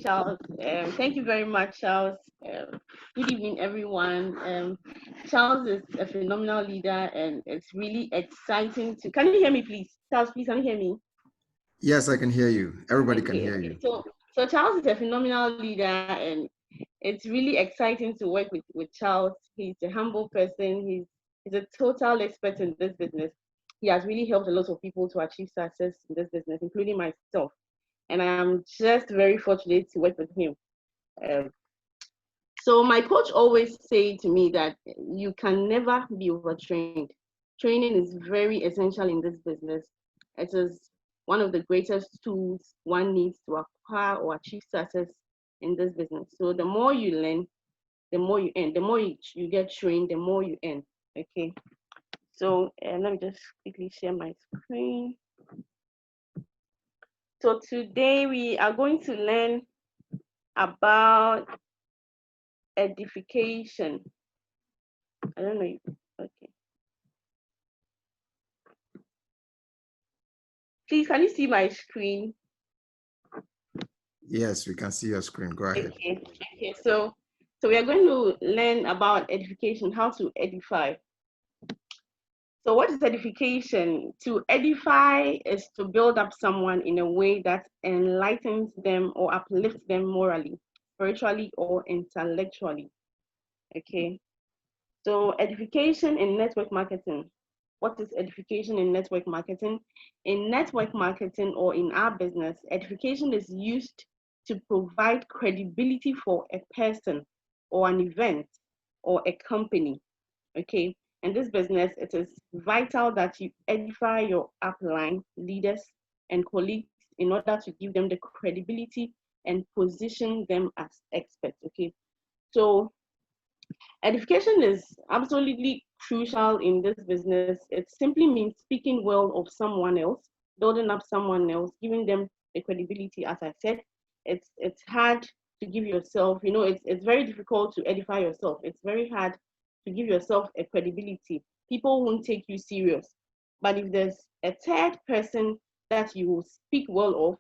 Charles. Thank you very much, Charles. Good evening, everyone. Charles is a phenomenal leader, and it's really exciting to. Can you hear me, please? Charles, please, can you hear me? Yes, I can hear you. Everybody can Okay, hear okay. you. So Charles is a phenomenal leader, and it's really exciting to work with Charles. He's a humble person. He's a total expert in this business. He has really helped a lot of people to achieve success in this business, including myself. And I'm just very fortunate to work with him. Um, so my coach always say to me that you can never be overtrained. Training is very essential in this business. It is one of the greatest tools one needs to acquire or achieve success in this business. So the more you learn, the more you earn. The more you get trained, the more you earn. Okay. So let me just quickly share my screen. So today we are going to learn about edification. I don't know. Okay. Please, can you see my screen? Yes, we can see your screen. Go ahead. Okay. Okay. So we are going to learn about edification, how to edify. So what is edification? To edify is to build up someone in a way that enlightens them or uplifts them morally, spiritually, or intellectually. Okay. So edification in network marketing. What is edification in network marketing? In network marketing or in our business, edification is used to provide credibility for a person or an event or a company. Okay. In this business, it is vital that you edify your upline, leaders, and colleagues in order to give them the credibility and position them as experts. Okay. So edification is absolutely crucial in this business. It simply means speaking well of someone else, building up someone else, giving them the credibility. As I said, it's hard to give yourself. It's very difficult to edify yourself. It's very hard to give yourself a credibility. People won't take you serious. But if there's a third person that you will speak well of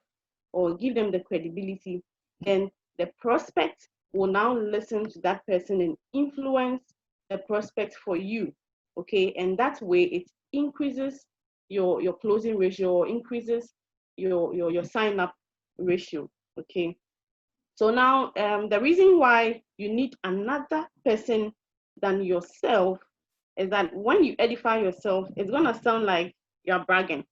or give them the credibility, then the prospect will now listen to that person and influence the prospect for you. Okay, and that way it increases your closing ratio or increases your sign up ratio. Okay, so now the reason why you need another person than yourself is that when you edify yourself, it's gonna sound like you're bragging.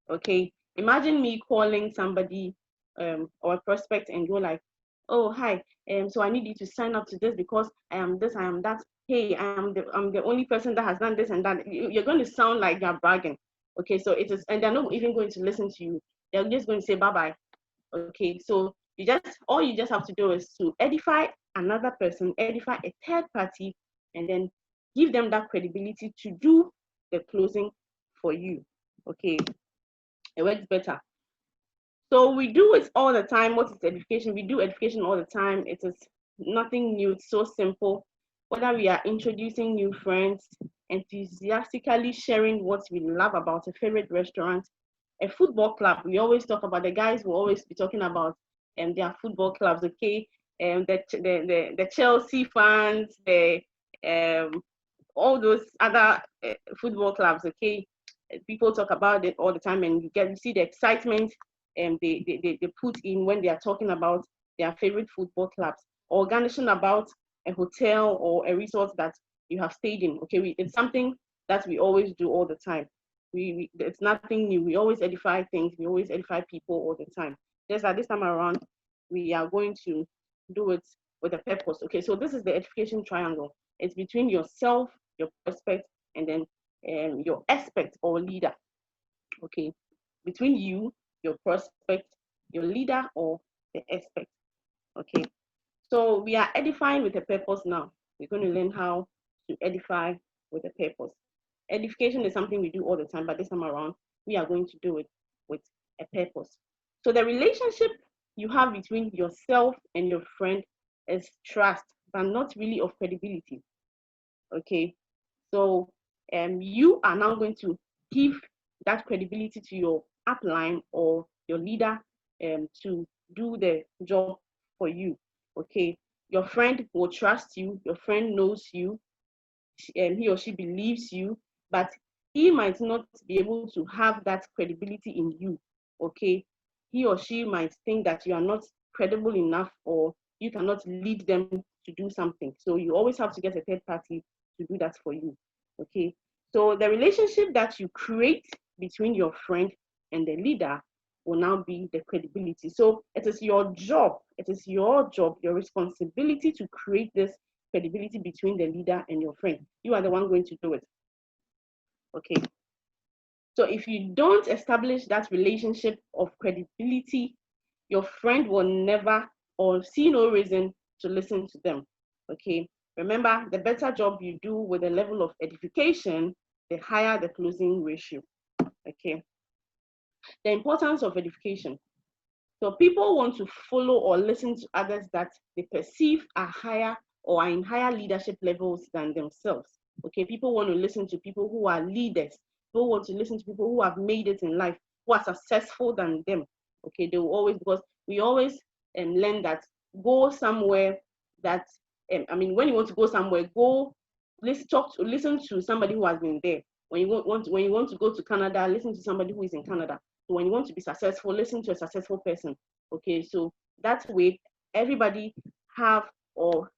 Okay, imagine me calling somebody or a prospect and go like, oh hi, so I need you to sign up to this because I am this, I am that. Hey, I'm the only person that has done this and that. You're going to sound like you're bragging. Okay, so it is, and they're not even going to listen to you. They're just going to say bye bye. Okay, so all you just have to do is to edify another person, edify a third party, and then give them that credibility to do the closing for you. Okay, it works better. So we do it all the time. What is education? We do education all the time. It is nothing new. It's so simple. Whether we are introducing new friends, enthusiastically sharing what we love about a favorite restaurant, a football club. We always talk about the guys will always be talking about their football clubs. Okay, the Chelsea fans, the all those other football clubs. Okay, people talk about it all the time, and you see the excitement they put in when they are talking about their favorite football clubs or garnishing about a hotel or a resort that you have stayed in. Okay, it's something that we always do all the time. It's nothing new. We always edify things. We always edify people all the time. Just at this time around, we are going to do it with a purpose. Okay, so this is the edification triangle. It's between yourself, your prospect, and then your expert or leader. Okay, between you, your prospect, your leader, or the expert. Okay, so we are edifying with a purpose now. We're going to learn how to edify with a purpose. Edification is something we do all the time, but this time around, we are going to do it with a purpose. So the relationship you have between yourself and your friend is trust, but not really of credibility. Okay, so you are now going to give that credibility to your upline or your leader to do the job for you. Okay, your friend will trust you, your friend knows you, he or she believes you, but he might not be able to have that credibility in you. Okay, he or she might think that you are not credible enough, or you cannot lead them to do something. So you always have to get a third party to do that for you. Okay, so the relationship that you create between your friend and the leader will now be the credibility. So it is your job, your responsibility to create this credibility between the leader and your friend. You are the one going to do it. Okay. So if you don't establish that relationship of credibility, your friend will never or see no reason to listen to them. Okay. Remember, the better job you do with the level of edification, the higher the closing ratio. Okay. The importance of edification. So people want to follow or listen to others that they perceive are higher or are in higher leadership levels than themselves. Okay, people want to listen to people who are leaders. People want to listen to people who have made it in life, who are successful than them. Okay, they will always, because we always learn that go somewhere that, when you want to go somewhere, go listen to somebody who has been there. When you want to go to Canada, listen to somebody who is in Canada. So when you want to be successful, listen to a successful person. Okay, so that way everybody have or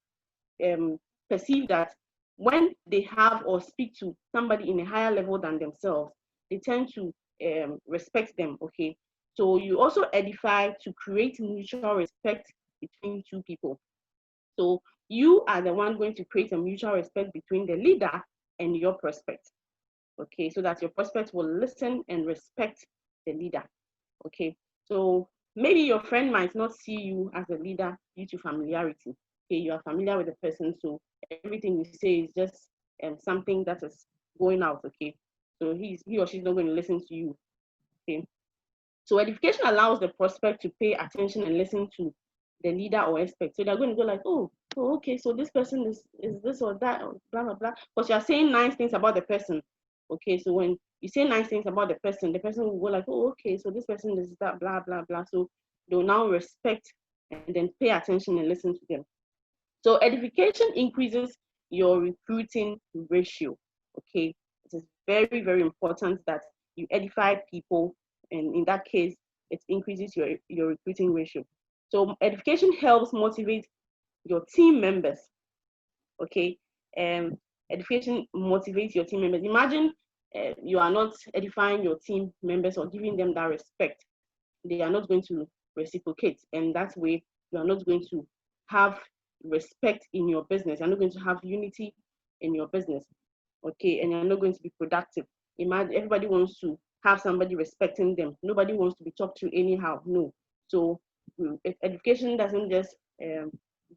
perceive that when they have or speak to somebody in a higher level than themselves, they tend to respect them. Okay, so you also edify to create mutual respect between two people. So you are the one going to create a mutual respect between the leader and your prospect. Okay, so that your prospect will listen and respect the leader. Okay, so maybe your friend might not see you as a leader due to familiarity. Okay, you are familiar with the person, so everything you say is just something that is going out. Okay, so he or she's not going to listen to you. Okay, so edification allows the prospect to pay attention and listen to the leader or expert. So they're going to go like, oh, okay, so this person is this or that, or blah blah blah. Because you are saying nice things about the person. Okay, so when you say nice things about the person will go like, oh, okay, so this person is that, blah blah blah. So they'll now respect and then pay attention and listen to them. So edification increases your recruiting ratio. Okay, it is very, very important that you edify people, and in that case, it increases your recruiting ratio. So edification helps motivate your team members. Okay, edification motivates your team members. Imagine you are not edifying your team members or giving them that respect. They are not going to reciprocate, and that way you are not going to have respect in your business. You're not going to have unity in your business. Okay, and you're not going to be productive. Imagine everybody wants to have somebody respecting them. Nobody wants to be talked to anyhow. No. So if education doesn't just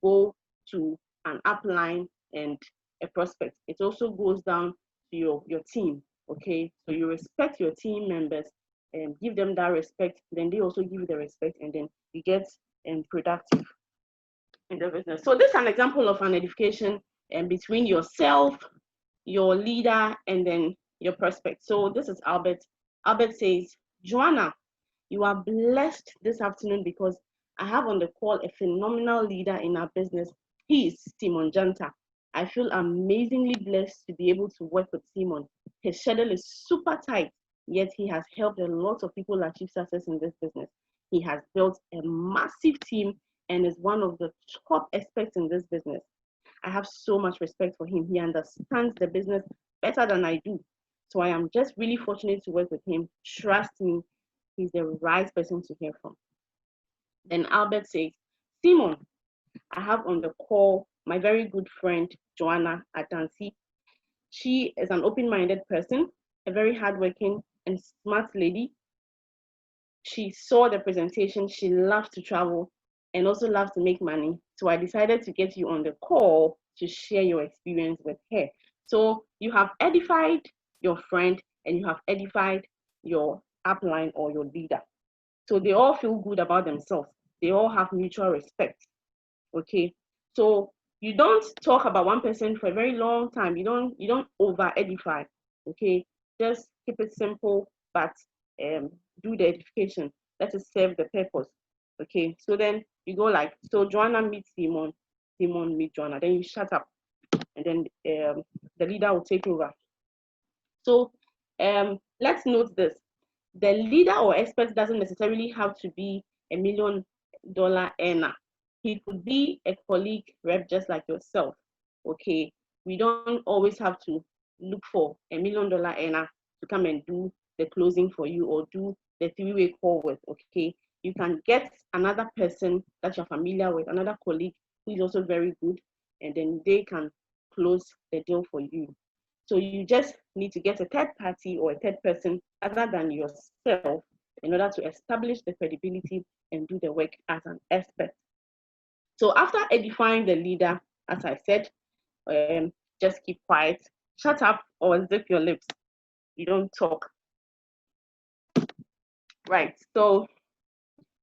go to an upline and a prospect, it also goes down to your team. Okay, so you respect your team members and give them that respect, then they also give you the respect, and then you get productive in the business. So this is an example of an edification between yourself, your leader, and then your prospect. So this is Albert. Albert says, Joanna, you are blessed this afternoon because I have on the call a phenomenal leader in our business. He is Simon Janta. I feel amazingly blessed to be able to work with Simon. His schedule is super tight, yet he has helped a lot of people achieve success in this business. He has built a massive team and is one of the top experts in this business. I have so much respect for him. He understands the business better than I do. So I am just really fortunate to work with him. Trust me, he's the right person to hear from. Then Albert says, Simon, I have on the call my very good friend, Joanna Adansi. She is an open-minded person, a very hardworking and smart lady. She saw the presentation. She loves to travel and also loves to make money. So I decided to get you on the call to share your experience with her. So you have edified your friend and you have edified your upline or your leader. So they all feel good about themselves. They all have mutual respect. Okay. So you don't talk about one person for a very long time. You don't over edify. Okay. Just keep it simple, but do the edification. Let it serve the purpose. Okay, so then you go like, so Joanna meets Simon, Simon meets Joanna, then you shut up, and then the leader will take over. So let's note this. The leader or expert doesn't necessarily have to be $1 million earner. He could be a colleague rep just like yourself. Okay, we don't always have to look for $1 million earner to come and do the closing for you or do the three-way call with. Okay, you can get another person that you're familiar with, another colleague who is also very good, and then they can close the deal for you. So you just need to get a third party or a third person other than yourself in order to establish the credibility and do the work as an expert. So after edifying the leader, as I said, just keep quiet, shut up or zip your lips. You don't talk. Right, so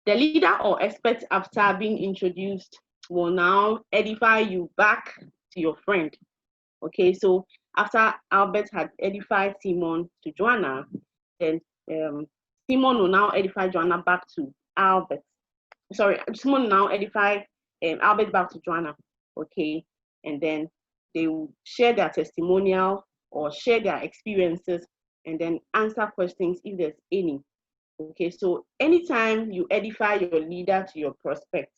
the leader or expert after being introduced will now edify you back to your friend. Okay, so after Albert had edified Simon to Joanna, then Simon will now edify Joanna back to Albert. Sorry, Simon will now edify Albert back to Joanna. Okay, and then they will share their testimonial or share their experiences and then answer questions if there's any. Okay, so anytime you edify your leader to your prospect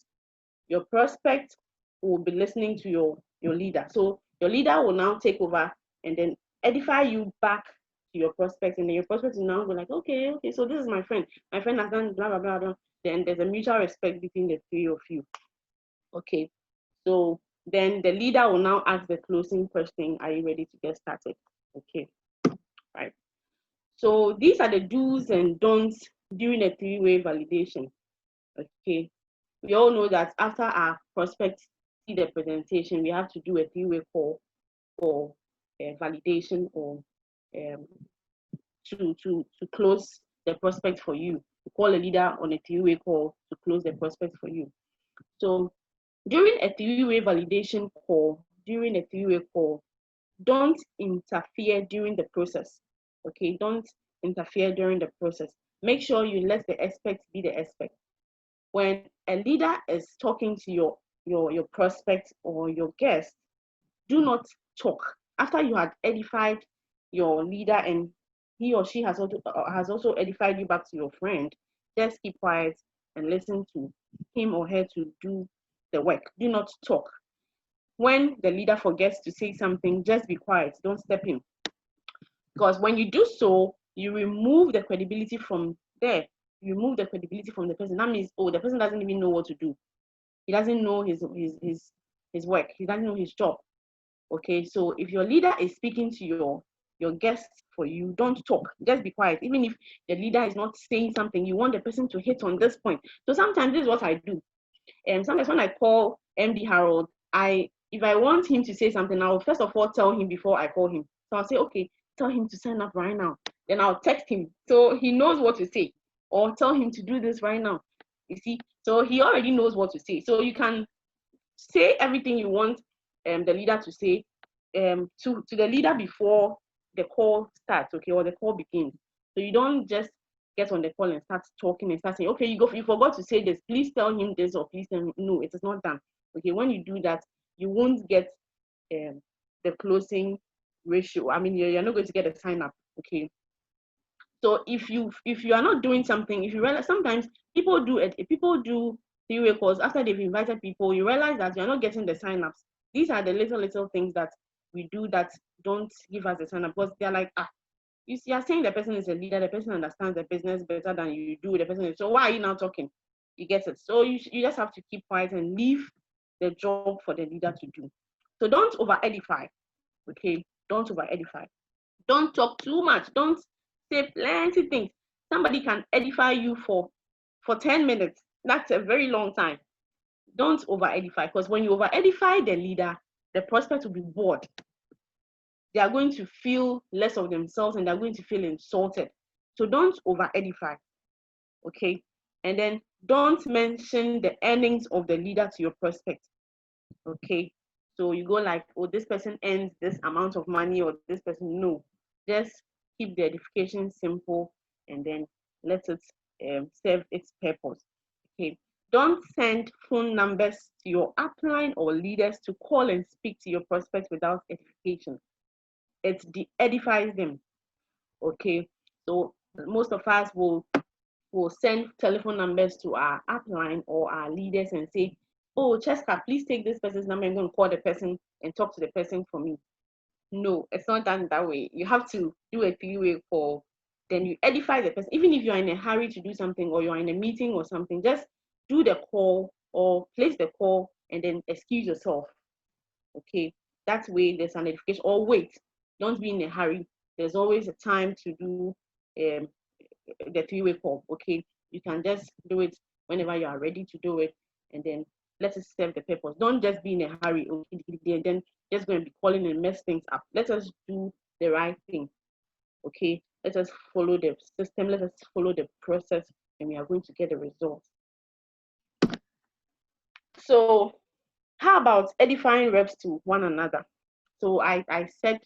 will be listening to your leader. So your leader will now take over and then edify you back to your prospect, and then your prospect will now go like, okay, so this is my friend. My friend has done blah blah blah blah. Then there's a mutual respect between the three of you. Okay, so then the leader will now ask the closing question. Are you ready to get started? Okay, right. So these are the do's and don'ts during a three-way validation. Okay, we all know that after our prospect see the presentation, we have to do a three-way call for validation or to close the prospect for you. To call a leader on a three-way call to close the prospect for you. So during a three-way validation call, don't interfere during the process. Okay, don't interfere during the process. Make sure you let the expert be the expert. When a leader is talking to your prospect or your guest, do not talk. After you had edified your leader and he or she has also edified you back to your friend, just keep quiet and listen to him or her to do the work. Do not talk. When the leader forgets to say something, just be quiet. Don't step in. Because when you do so, you remove the credibility from there. You remove the credibility from the person. That means, oh, the person doesn't even know what to do. He doesn't know his work. He doesn't know his job. Okay, so if your leader is speaking to your guests for you, don't talk. Just be quiet. Even if the leader is not saying something, you want the person to hit on this point. So sometimes this is what I do. And sometimes when I call MD Harold, if I want him to say something, I'll first of all tell him before I call him. So I'll say, okay, tell him to sign up right now. Then I'll text him so he knows what to say, or tell him to do this right now. You see, so he already knows what to say. So you can say everything you want the leader to say to the leader before the call starts, okay, or the call begins. So you don't just get on the call and start talking and start saying, okay, you forgot to say this. Please tell him this, or please tell him. No, it is not done. Okay, when you do that, you won't get the closing ratio. I mean, you're not going to get a sign up. Okay. So if you are not doing something, if you realize sometimes people do three-way calls after they've invited people, you realize that you're not getting the sign-ups. These are the little things that we do that don't give us the sign-up, because they're like, you are saying the person is a leader, the person understands the business better than you do, the person is, so why are you now talking? You get it. So you just have to keep quiet and leave the job for the leader to do. So don't over edify. Okay, don't over edify. Don't talk too much. Don't say plenty things. Somebody can edify you for 10 minutes. That's a very long time. Don't over edify, because when you over edify the leader, the prospect will be bored. They are going to feel less of themselves and they're going to feel insulted. So don't over edify. Okay. And then don't mention the earnings of the leader to your prospect. Okay. So you go like, oh, this person earns this amount of money, or this person, no. Just keep the edification simple and then let it serve its purpose. Okay. Don't send phone numbers to your upline or leaders to call and speak to your prospects without edification. It edifies them. Okay, so most of us will send telephone numbers to our upline or our leaders and say, oh, Cheska, please take this person's number. I'm going to call the person and talk to the person for me. No, it's not done that way. You have to do a three-way call. Then you edify the person. Even if you're in a hurry to do something or you're in a meeting or something, just do the call or place the call and then excuse yourself. Okay, that way there's an edification. Or wait, don't be in a hurry. There's always a time to do the three-way call. Okay, you can just do it whenever you are ready to do it, and then let us serve the purpose. Don't just be in a hurry and then just going to be calling and mess things up. Let us do the right thing. Okay, let us follow the system. Let us follow the process, and we are going to get the results. So, how about edifying reps to one another? So I said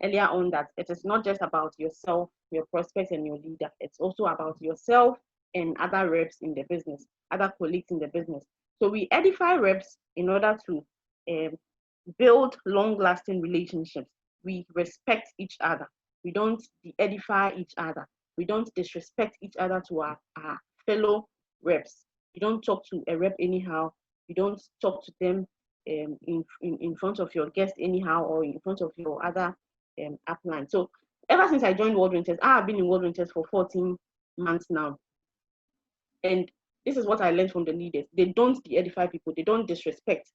earlier on that it is not just about yourself, your prospects, and your leader. It's also about yourself and other reps in the business, other colleagues in the business. So we edify reps in order to build long-lasting relationships. We respect each other. We don't edify each other. We don't disrespect each other to our fellow reps. You don't talk to a rep anyhow. You don't talk to them in front of your guest anyhow or in front of your other upline. So ever since I joined World Renters, I've been in World Renters for 14 months now. And this is what I learned from the leaders. They don't de-edify people. They don't disrespect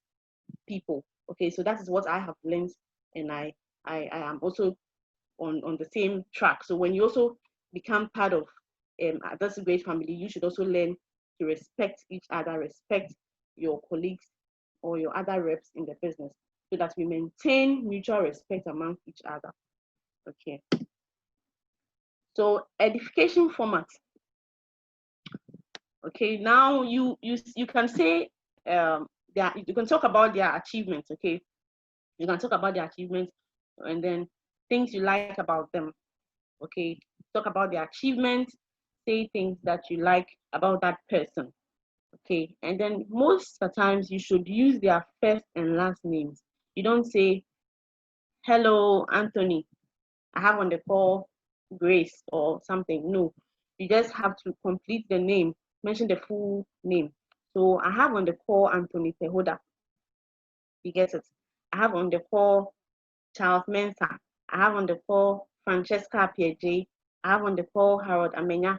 people. Okay, so that is what I have learned, and I am also on the same track. So when you also become part of this great family, you should also learn to respect each other, respect your colleagues or your other reps in the business, so that we maintain mutual respect among each other. Okay. So edification format. Okay, now you can say you can talk about their achievements. Okay, you can talk about their achievements and then things you like about them. Okay, talk about their achievements, say things that you like about that person. Okay, and then most of the times you should use their first and last names. You don't say, hello, Anthony, I have on the call Grace or something. No, you just have to complete the name, mention the full name. So I have on the call Anthony Tehoda. You get it? I have on the call Charles Mensah. I have on the call Francesca Piaget. I have on the call Harold Amenya.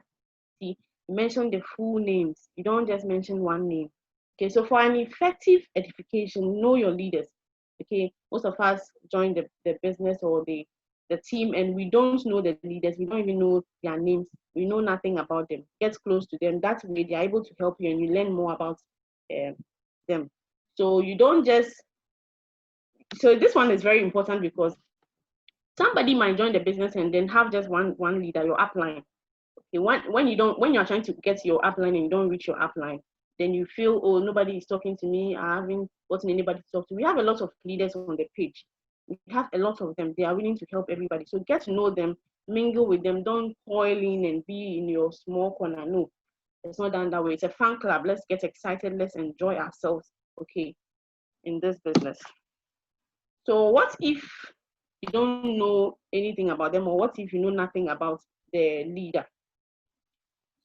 See, you mention the full names. You don't just mention one name. Okay, so for an effective edification, know your leaders. Okay, most of us join the business or the team and we don't know the leaders. We don't even know their names. We know nothing about them. Get close to them. That way they're able to help you and you learn more about them. So you don't just, so this one is very important because somebody might join the business and then have just one leader, your upline. Okay, when you're trying to get your upline and you don't reach your upline, then you feel, oh, nobody is talking to me. I haven't gotten anybody to talk to. We have a lot of leaders on the page. We have a lot of them. They are willing to help everybody. So get to know them, mingle with them. Don't coil in and be in your small corner. No, it's not done that way. It's a fan club. Let's get excited. Let's enjoy ourselves. Okay, in this business. So what if you don't know anything about them, or what if you know nothing about the leader?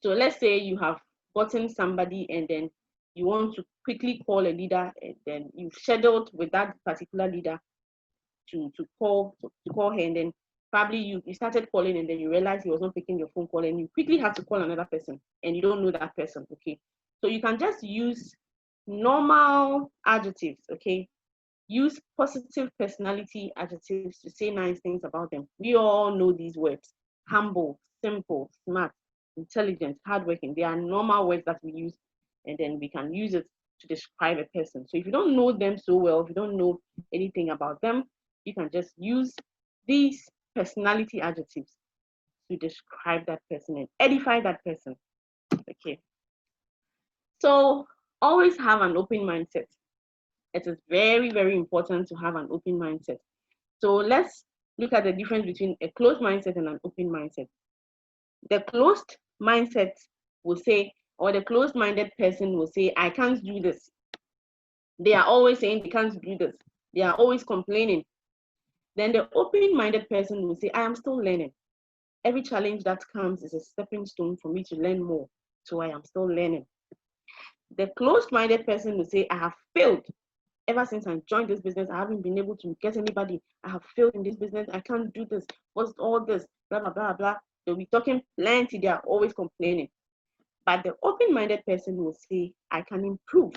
So let's say you have gotten somebody and then you want to quickly call a leader and then you've scheduled with that particular leader to call her, and then probably you started calling and then you realized he was not picking your phone call and you quickly have to call another person and you don't know that person. Okay, so you can just use normal adjectives. Okay, use positive personality adjectives to say nice things about them. We all know these words: humble, simple, smart, intelligent, hardworking. They are normal words that we use, and then we can use it to describe a person. So if you don't know them so well, if you don't know anything about them, you can just use these personality adjectives to describe that person and edify that person. Okay. So always have an open mindset. It is very, very important to have an open mindset. So let's look at the difference between a closed mindset and an open mindset. The closed mindset will say, or the closed-minded person will say, I can't do this. They are always saying they can't do this. They are always complaining. Then the open-minded person will say, I am still learning. Every challenge that comes is a stepping stone for me to learn more. So I am still learning. The closed-minded person will say, I have failed. Ever since I joined this business, I haven't been able to get anybody. I have failed in this business. I can't do this. What's all this? Blah, blah, blah, blah. They'll be talking plenty. They are always complaining. But the open-minded person will say, I can improve.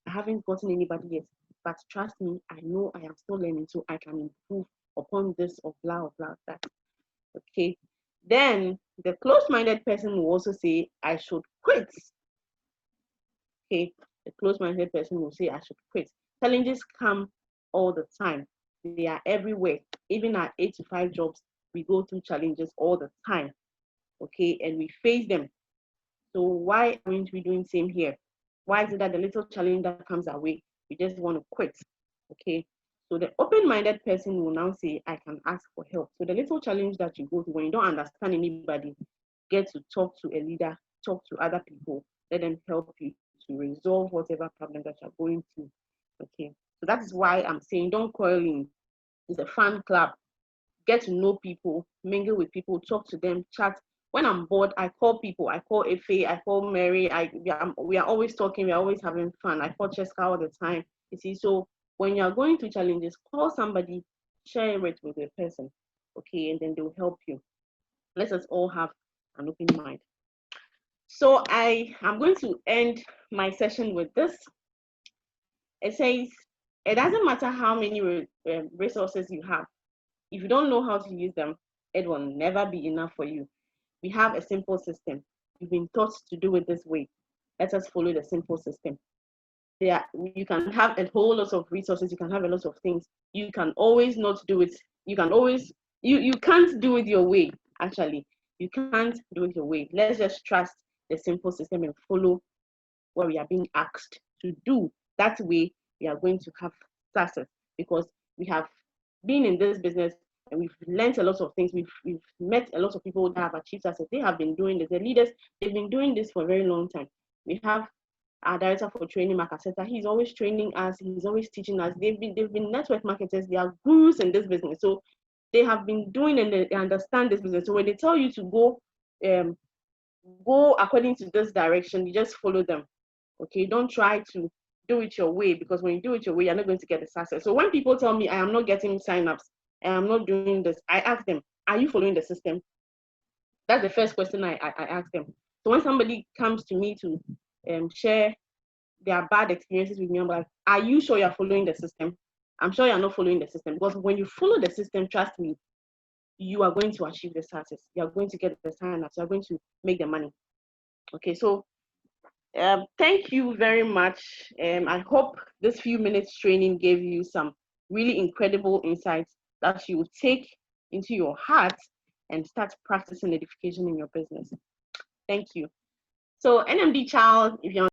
I haven't gotten anybody yet. But trust me, I know I am still learning, so I can improve upon this or blah, that. Okay. Then the closed-minded person will also say, I should quit. Okay. The closed-minded person will say, I should quit. Challenges come all the time. They are everywhere. Even our 8 to 5 jobs, we go through challenges all the time. Okay. And we face them. So why aren't we doing the same here? Why is it that the little challenge that comes our way, we just want to quit? Okay. So the open-minded person will now say, I can ask for help. So the little challenge that you go through, when you don't understand anybody, get to talk to a leader, talk to other people, let them help you to resolve whatever problem that you're going through. Okay. So that is why I'm saying don't quarrel in. It's a fun club. Get to know people, mingle with people, talk to them, chat. When I'm bored, I call people. I call Ife, I call Mary. We are always talking. We are always having fun. I call Cheska all the time. You see, so when you are going through challenges, call somebody, share it with a person, okay, and then they'll help you. Let us all have an open mind. So I'm going to end my session with this. It says, it doesn't matter how many resources you have. If you don't know how to use them, it will never be enough for you. We have a simple system. You've been taught to do it this way. Let us follow the simple system. You can have a whole lot of resources. You can have a lot of things. You can always not do it. You can't do it your way, actually. You can't do it your way. Let's just trust the simple system and follow what we are being asked to do. That way, we are going to have success, because we have been in this business and we've learned a lot of things. We've met a lot of people that have achieved success. They have been doing this. The leaders, they've been doing this for a very long time. We have our director for training, Makaseta. He's always training us. He's always teaching us. They've been network marketers. They are gurus in this business. So they have been doing and they understand this business. So when they tell you to go according to this direction, you just follow them. Okay, don't try to do it your way, because when you do it your way, you're not going to get the success. So when people tell me I am not getting signups and I'm not doing this, I ask them, are you following the system? That's the first question I ask them. So when somebody comes to me to share their bad experiences with me, I'm like, are you sure you're following the system? I'm sure you're not following the system, because when you follow the system, trust me, you are going to achieve the success. You're going to get the signups. You're going to make the money. Okay, so thank you very much. I hope this few minutes training gave you some really incredible insights that you will take into your heart and start practicing edification in your business. Thank you. So NMD Child, if you're